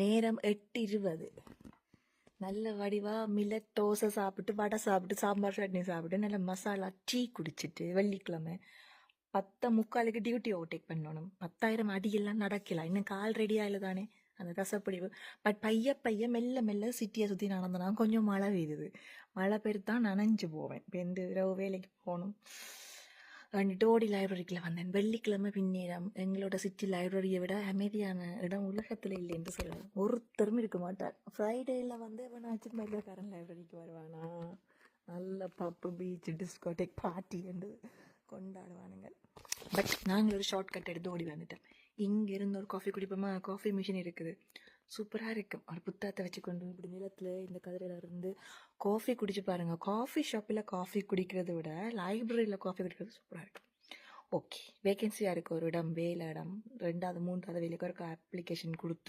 நேரம் 8:20. நல்ல வடிவா மில்லட் தோசை சாப்பிட்டு வடை சாப்பிட்டு சாம்பார் சட்னி சாப்பிட்டு நல்ல மசாலா டீ குடிச்சிட்டு வெள்ளிக்கிழமை 10:45 டியூட்டி ஓவர்டேக் பண்ணணும். 10,000 அடியெல்லாம் நடக்கலாம். இன்னும் கால் ரெடி ஆகல தானே அந்த ரசப்படிவு. பட் பைய மெல்ல மெல்ல சிட்டியை சுற்றி நடந்தனா கொஞ்சம் மழை பெய்யுது. மழை பெய்தான் நனைஞ்சு போவேன். இப்போ இந்த இரவு வேலைக்கு போகணும். டோடி லைப்ரரிக்குள்ள வந்தேன். வெள்ளிக்கிழமை பின்னேரம் எங்களோட சிட்டி லைப்ரரியை விட அமைதியான இடம் உலகத்தில் இல்லை என்று சொல்லலாம். ஒருத்தரும் இருக்க மாட்டார். ஃப்ரைடேயில் வந்து எவனாச்சும் மெல்லக்காரன் லைப்ரரிக்கு வருவானா, நல்ல பப்பு பீச் டிஸ்கோடெக் பார்ட்டி என்று கொண்டாடுவானுங்க. பட் நாங்கள் ஒரு ஷார்ட் கட் எடுத்து ஓடி வந்துட்டோம். இங்கேருந்து ஒரு காஃபி குடிப்போமா, காஃபி மிஷின் இருக்குது, சூப்பராக இருக்கும். ஒரு புத்தகத்தை வச்சுக்கொண்டு இப்படி நிலத்தில் இந்த கதிரையில் இருந்து காஃபி குடிச்சு பாருங்கள். காஃபி ஷாப்பில் காஃபி குடிக்கிறத விட லைப்ரரியில் காஃபி குடிக்கிறது சூப்பராக இருக்கும். ஓகே, வேகன்சியாக இருக்குது ஒரு இடம், வேலை இடம், 2வது 3வது வேலைக்கு ஒரு அப்ளிகேஷன் கொடுத்து